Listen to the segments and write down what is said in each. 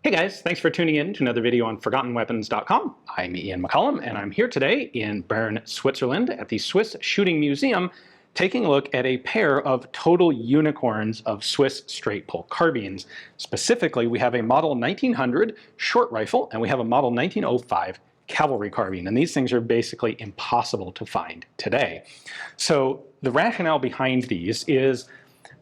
Hey guys, thanks for tuning in to another video on ForgottenWeapons.com. I'm Ian McCollum, and I'm here today in Bern, Switzerland at the Swiss Shooting Museum, taking a look at a pair of total unicorns of Swiss straight pull carbines. Specifically, we have a Model 1900 Short Rifle, and we have a Model 1905 Cavalry Carbine, and these things are basically impossible to find today. So the rationale behind these is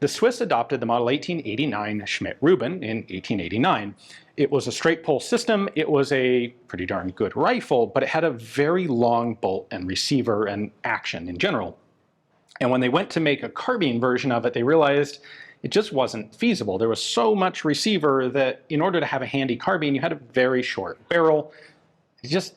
the Swiss adopted the Model 1889 Schmidt-Rubin in 1889. It was a straight pull system. It was a pretty darn good rifle, but it had a very long bolt and receiver and action in general. And when they went to make a carbine version of it, they realized it just wasn't feasible. There was so much receiver that in order to have a handy carbine, you had a very short barrel. It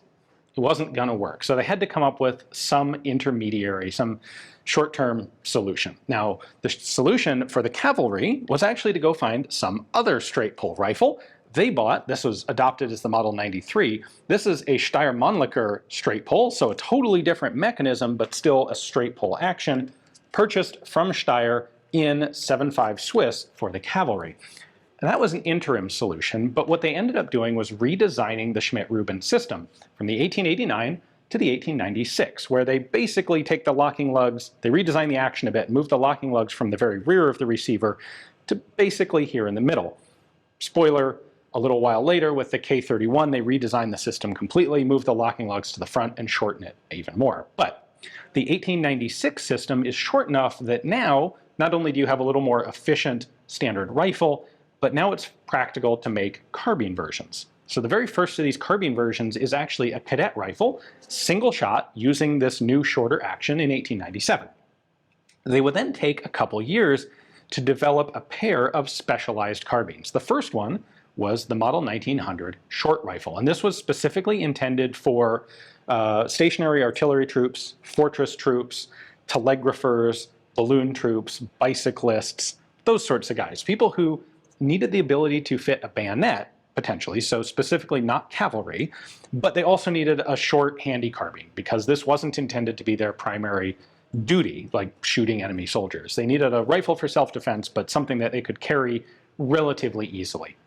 wasn't going to work. So they had to come up with some intermediary, some short-term solution. Now, the solution for the cavalry was actually to go find some other straight pull rifle. They bought, this was adopted as the Model 93, this is a Steyr-Mannlicher straight pull, so a totally different mechanism, but still a straight pull action, purchased from Steyr in 7.5 Swiss for the cavalry. And that was an interim solution, but what they ended up doing was redesigning the Schmidt-Rubin system from the 1889 to the 1896, where they basically take the locking lugs, they redesign the action a bit, move the locking lugs from the very rear of the receiver to basically here in the middle. Spoiler, a little while later with the K31, they redesigned the system completely, moved the locking lugs to the front and shorten it even more. But the 1896 system is short enough that now, not only do you have a little more efficient standard rifle, but now it's practical to make carbine versions. So the very first of these carbine versions is actually a cadet rifle, single shot, using this new shorter action in 1897. They would then take a couple years to develop a pair of specialized carbines. The first one was the Model 1900 Short Rifle, and this was specifically intended for stationary artillery troops, fortress troops, telegraphers, balloon troops, bicyclists, those sorts of guys. People who needed the ability to fit a bayonet, potentially, so specifically not cavalry, but they also needed a short, handy carbine, because this wasn't intended to be their primary duty, like shooting enemy soldiers. They needed a rifle for self-defense, but something that they could carry relatively easily.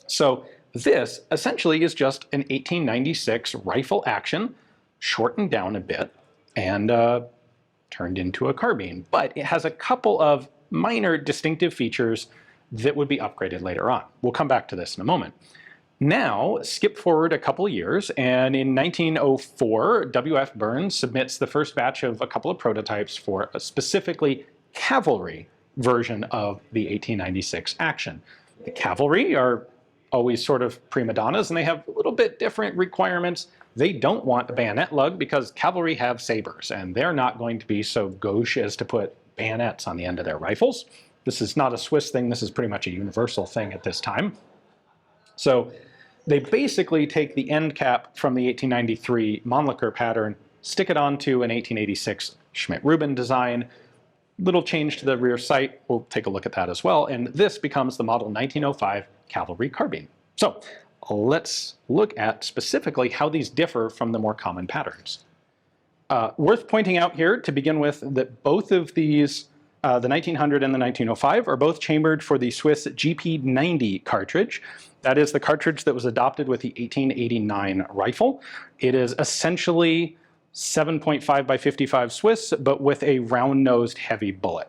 So this essentially is just an 1896 rifle action, shortened down a bit, and turned into a carbine. But it has a couple of minor distinctive features that would be upgraded later on. We'll come back to this in a moment. Now, skip forward a couple years, and in 1904, W.F. Burns submits the first batch of a couple of prototypes for a specifically cavalry version of the 1896 action. The cavalry are always sort of prima donnas, and they have a little bit different requirements. They don't want a bayonet lug because cavalry have sabres, and they're not going to be so gauche as to put bayonets on the end of their rifles. This is not a Swiss thing, this is pretty much a universal thing at this time. So they basically take the end cap from the 1893 Mannlicher pattern, stick it onto an 1886 Schmidt-Rubin design, little change to the rear sight, we'll take a look at that as well, and this becomes the Model 1905 Cavalry Carbine. So let's look at specifically how these differ from the more common patterns. Worth pointing out here to begin with that both of these, the 1900 and the 1905, are both chambered for the Swiss GP90 cartridge. That is the cartridge that was adopted with the 1889 rifle. It is essentially 7.5 by 55 Swiss, but with a round-nosed heavy bullet.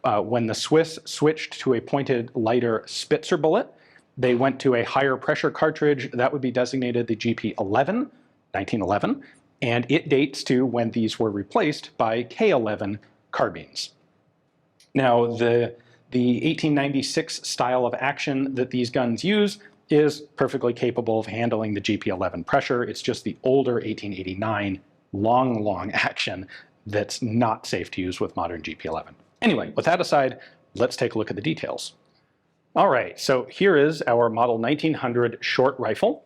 When the Swiss switched to a pointed, lighter Spitzer bullet, they went to a higher pressure cartridge that would be designated the GP11, 1911, and it dates to when these were replaced by K11 carbines. Now, the 1896 style of action that these guns use is perfectly capable of handling the GP11 pressure. It's just the older 1889 long action that's not safe to use with modern GP11. Anyway, with that aside, let's take a look at the details. All right, so here is our Model 1900 Short Rifle.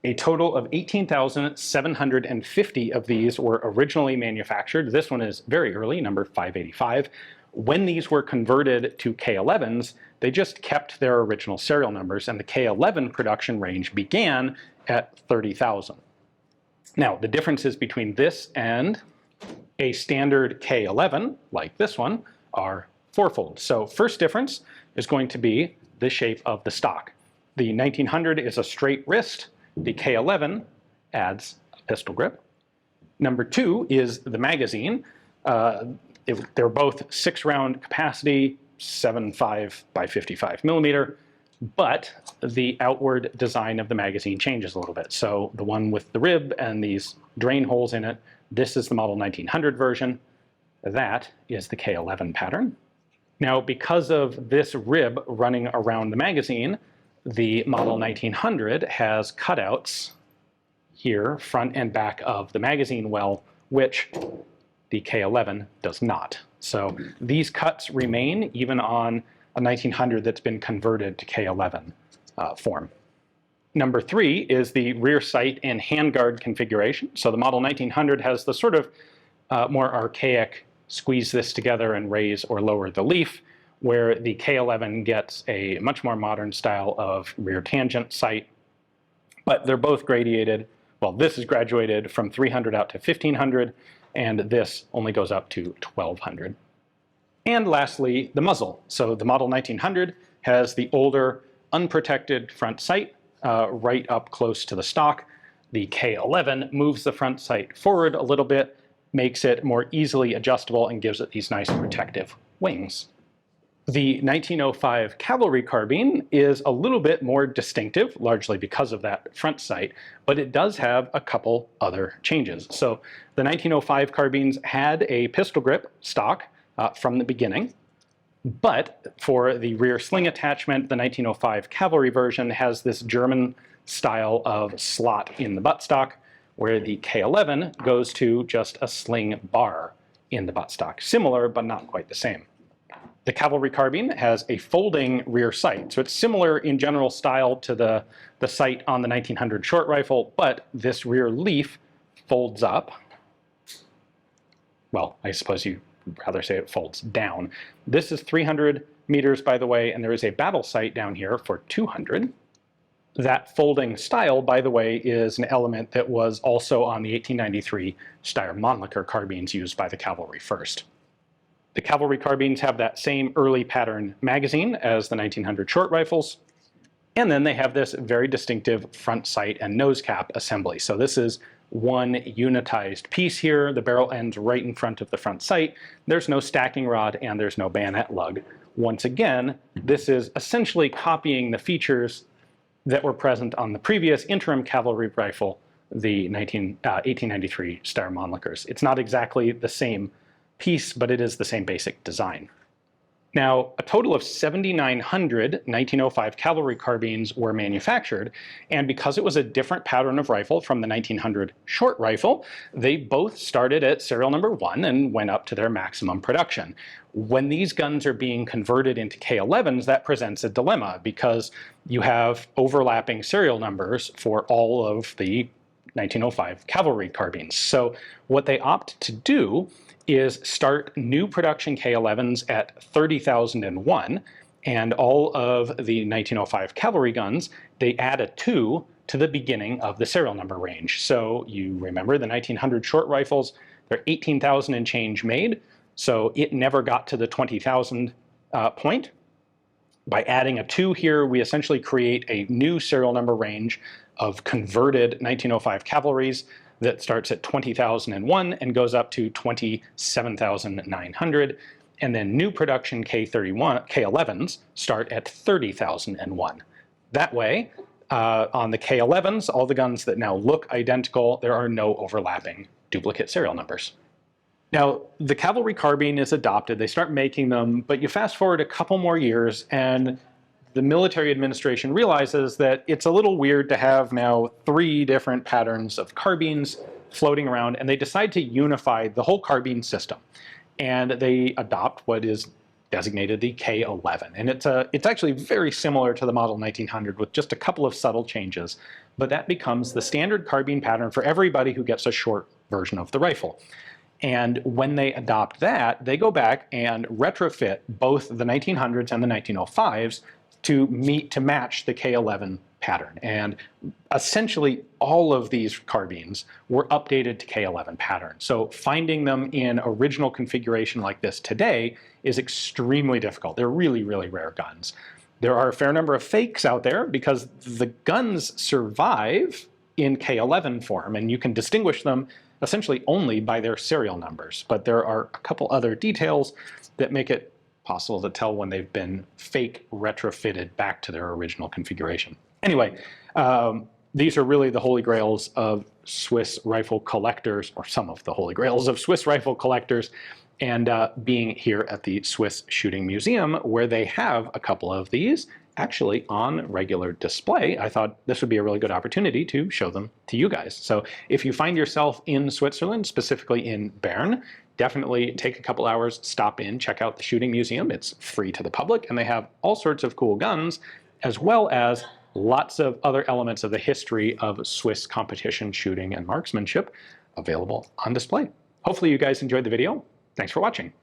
A total of 18,750 of these were originally manufactured. This one is very early, number 585. When these were converted to K11s, they just kept their original serial numbers, and the K11 production range began at 30,000. Now, the differences between this and a standard K11, like this one, are fourfold. So first difference is going to be the shape of the stock. The 1900 is a straight wrist. The K11 adds a pistol grip. Number 2 is the magazine. They're both 6-round capacity, 7.5 by 55 millimeter, but the outward design of the magazine changes a little bit. So the one with the rib and these drain holes in it, this is the model 1900 version. That is the K11 pattern. Now, because of this rib running around the magazine, the model 1900 has cutouts here, front and back of the magazine well, which the K11 does not. So these cuts remain even on a 1900 that's been converted to K11 form. Number 3 is the rear sight and handguard configuration. So the model 1900 has the sort of more archaic squeeze this together and raise or lower the leaf, where the K11 gets a much more modern style of rear tangent sight. But they're both gradated. Well, this is graduated from 300 out to 1500, and this only goes up to 1200. And lastly, the muzzle. So the model 1900 has the older, unprotected front sight right up close to the stock. The K11 moves the front sight forward a little bit, makes it more easily adjustable, and gives it these nice protective wings. The 1905 Cavalry Carbine is a little bit more distinctive, largely because of that front sight, but it does have a couple other changes. So the 1905 carbines had a pistol grip stock from the beginning, but for the rear sling attachment, the 1905 Cavalry version has this German style of slot in the buttstock, where the K11 goes to just a sling bar in the buttstock. Similar, but not quite the same. The Cavalry Carbine has a folding rear sight, so it's similar in general style to the sight on the 1900 Short Rifle, but this rear leaf folds up. Well, I suppose you'd rather say it folds down. This is 300 meters, by the way, and there is a battle sight down here for 200. That folding style, by the way, is an element that was also on the 1893 Steyr-Mannlicher carbines used by the cavalry first. The cavalry carbines have that same early pattern magazine as the 1900 short rifles, and then they have this very distinctive front sight and nose cap assembly. So this is one unitized piece here. The barrel ends right in front of the front sight. There's no stacking rod and there's no bayonet lug. Once again, this is essentially copying the features that were present on the previous interim cavalry rifle, the 1893 Steyr-Mannlichers. It's not exactly the same piece, but it is the same basic design. Now, a total of 7,900 1905 cavalry carbines were manufactured, and because it was a different pattern of rifle from the 1900 short rifle, they both started at serial number 1 and went up to their maximum production. When these guns are being converted into K11s, that presents a dilemma because you have overlapping serial numbers for all of the 1905 cavalry carbines. So what they opt to do is start new production K11s at 30,001, and all of the 1905 cavalry guns, they add a 2 to the beginning of the serial number range. So you remember the 1900 short rifles, they're 18,000 and change made, so it never got to the 20,000 point. By adding a 2 here, we essentially create a new serial number range of converted 1905 cavalries that starts at 20,001 and goes up to 27,900. And then new production K11s start at 30,001. That way, on the K11s, all the guns that now look identical, there are no overlapping duplicate serial numbers. Now, the cavalry carbine is adopted, they start making them, but you fast forward a couple more years and the military administration realizes that it's a little weird to have now 3 different patterns of carbines floating around, and they decide to unify the whole carbine system. And they adopt what is designated the K11. And it's actually very similar to the model 1900 with just a couple of subtle changes, but that becomes the standard carbine pattern for everybody who gets a short version of the rifle. And when they adopt that, they go back and retrofit both the 1900s and the 1905s to match the K11 pattern. And essentially all of these carbines were updated to K11 pattern. So finding them in original configuration like this today is extremely difficult. They're really, really rare guns. There are a fair number of fakes out there because the guns survive in K11 form, and you can distinguish them essentially only by their serial numbers. But there are a couple other details that make it possible to tell when they've been fake retrofitted back to their original configuration. Anyway, these are really the holy grails of Swiss rifle collectors, or some of the holy grails of Swiss rifle collectors, and being here at the Swiss Shooting Museum, where they have a couple of these actually on regular display, I thought this would be a really good opportunity to show them to you guys. So if you find yourself in Switzerland, specifically in Bern, definitely take a couple hours, stop in, check out the Shooting Museum. It's free to the public, and they have all sorts of cool guns, as well as lots of other elements of the history of Swiss competition shooting and marksmanship available on display. Hopefully you guys enjoyed the video. Thanks for watching.